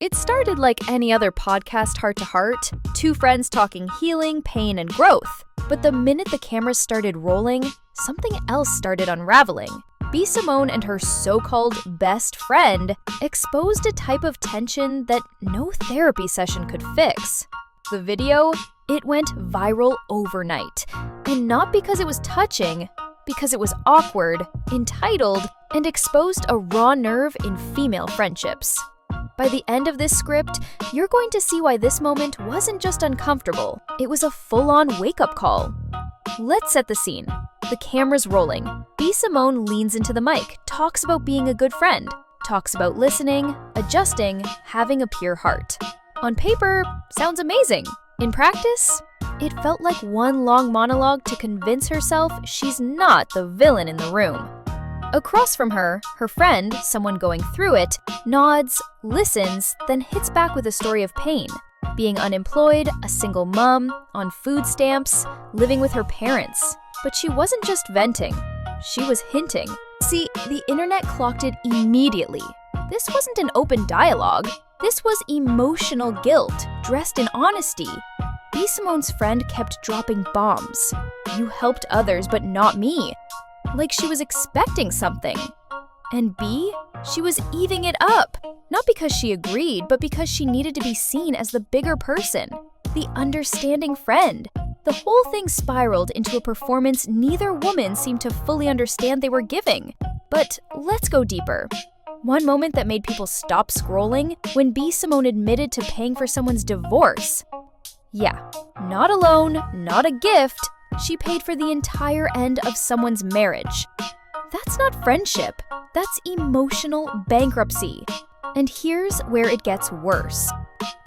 It started like any other podcast heart-to-heart, two friends talking healing, pain, and growth. But the minute the cameras started rolling, something else started unraveling. Simone and her so-called best friend exposed a type of tension that no therapy session could fix. The video, it went viral overnight. And not because it was touching, because it was awkward, entitled, and exposed a raw nerve in female friendships. By the end of this script, you're going to see why this moment wasn't just uncomfortable, it was a full-on wake-up call. Let's set the scene. The camera's rolling. Simone leans into the mic, talks about being a good friend, talks about listening, adjusting, having a pure heart. On paper, sounds amazing. In practice, it felt like one long monologue to convince herself she's not the villain in the room. Across from her, her friend, someone going through it, nods, listens, then hits back with a story of pain. Being unemployed, a single mom, on food stamps, living with her parents. But she wasn't just venting, she was hinting. See, the internet clocked it immediately. This wasn't an open dialogue. This was emotional guilt, dressed in honesty. Simone's friend kept dropping bombs. You helped others, but not me. Like she was expecting something. And she was eating it up. Not because she agreed, but because she needed to be seen as the bigger person, the understanding friend. The whole thing spiraled into a performance neither woman seemed to fully understand they were giving. But let's go deeper. One moment that made people stop scrolling when Simone admitted to paying for someone's divorce. Yeah, not a loan, not a gift. She paid for the entire end of someone's marriage. That's not friendship. That's emotional bankruptcy. And here's where it gets worse.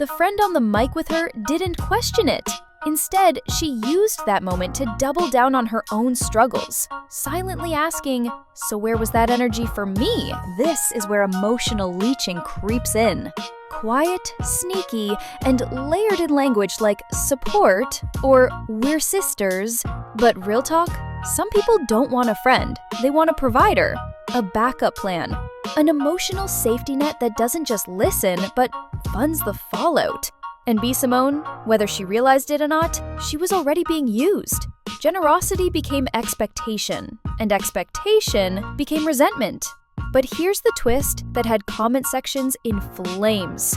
The friend on the mic with her didn't question it. Instead, she used that moment to double down on her own struggles, silently asking, "So where was that energy for me?" This is where emotional leeching creeps in. Quiet, sneaky, and layered in language like support or we're sisters. But real talk, some people don't want a friend. They want a provider, a backup plan, an emotional safety net that doesn't just listen, but funds the fallout. And Simone, whether she realized it or not, she was already being used. Generosity became expectation, and expectation became resentment. But here's the twist that had comment sections in flames.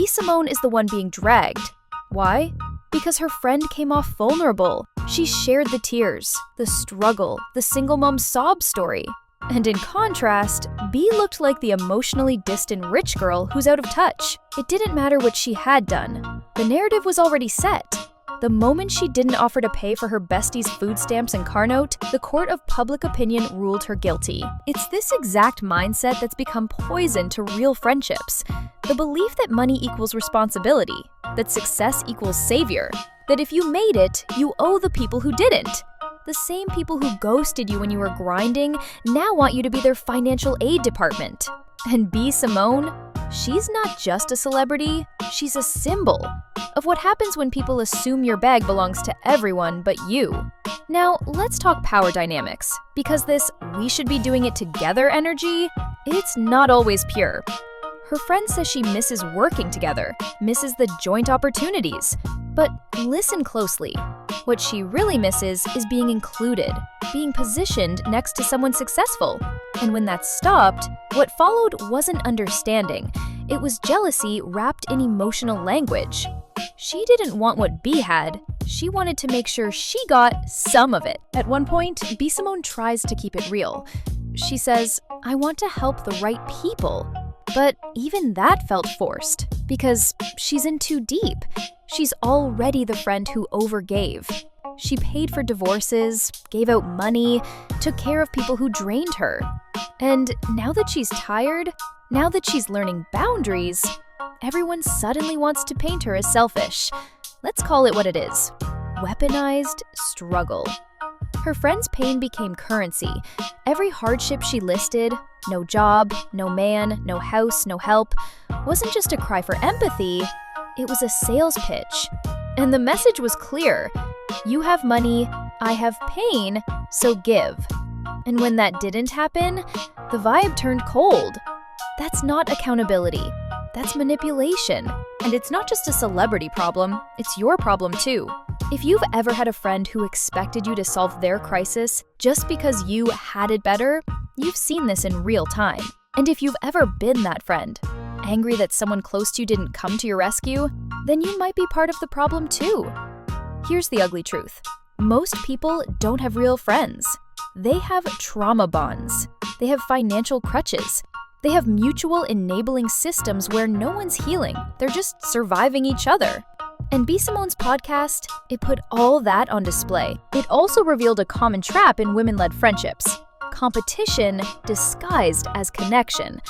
Simone is the one being dragged. Why? Because her friend came off vulnerable. She shared the tears, the struggle, the single mom sob story. And in contrast, looked like the emotionally distant rich girl who's out of touch. It didn't matter what she had done. The narrative was already set. The moment she didn't offer to pay for her bestie's food stamps and car note, the court of public opinion ruled her guilty. It's this exact mindset that's become poison to real friendships. The belief that money equals responsibility, that success equals savior, that if you made it, you owe the people who didn't. The same people who ghosted you when you were grinding now want you to be their financial aid department. And Simone, she's not just a celebrity, she's a symbol of what happens when people assume your bag belongs to everyone but you. Now, let's talk power dynamics, because this "we should be doing it together" energy, it's not always pure. Her friend says she misses working together, misses the joint opportunities. But listen closely. What she really misses is being included, being positioned next to someone successful. And when that stopped, what followed wasn't understanding. It was jealousy wrapped in emotional language. She didn't want what had. She wanted to make sure she got some of it. At one point, Simone tries to keep it real. She says, "I want to help the right people." But even that felt forced, because she's in too deep. She's already the friend who overgave. She paid for divorces, gave out money, took care of people who drained her. And now that she's tired, now that she's learning boundaries, everyone suddenly wants to paint her as selfish. Let's call it what it is: weaponized struggle. Her friend's pain became currency. Every hardship she listed, no job, no man, no house, no help, wasn't just a cry for empathy, it was a sales pitch. And the message was clear: you have money, I have pain, so give. And when that didn't happen, the vibe turned cold. That's not accountability. That's manipulation. And it's not just a celebrity problem, it's your problem too. If you've ever had a friend who expected you to solve their crisis just because you had it better, you've seen this in real time. And if you've ever been that friend, angry that someone close to you didn't come to your rescue, then you might be part of the problem too. Here's the ugly truth. Most people don't have real friends. They have trauma bonds. They have financial crutches. They have mutual enabling systems where no one's healing. They're just surviving each other. And B. Simone's podcast, it put all that on display. It also revealed a common trap in women-led friendships. Competition disguised as connection.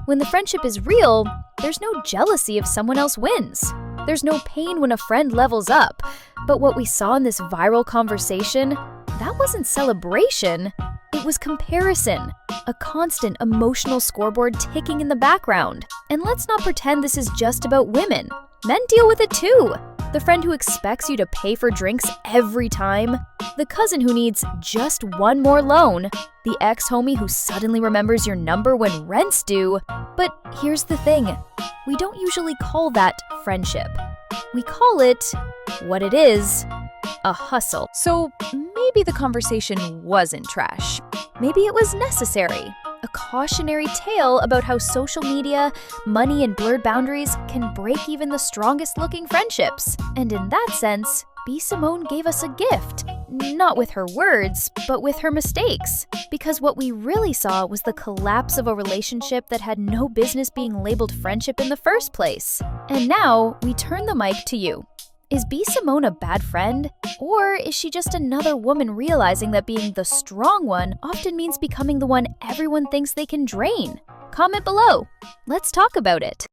When the friendship is real, there's no jealousy if someone else wins. There's no pain when a friend levels up. But what we saw in this viral conversation, that wasn't celebration. It was comparison, a constant emotional scoreboard ticking in the background. And let's not pretend this is just about women. Men deal with it too. The friend who expects you to pay for drinks every time. The cousin who needs just one more loan. The ex-homie who suddenly remembers your number when rent's due. But here's the thing. We don't usually call that friendship. We call it what it is, a hustle. So maybe the conversation wasn't trash. Maybe it was necessary. A cautionary tale about how social media, money, and blurred boundaries can break even the strongest looking friendships. And in that sense, B. Simone gave us a gift. Not with her words, but with her mistakes. Because what we really saw was the collapse of a relationship that had no business being labeled friendship in the first place. And now, we turn the mic to you. Is B. Simone a bad friend? Or is she just another woman realizing that being the strong one often means becoming the one everyone thinks they can drain? Comment below. Let's talk about it.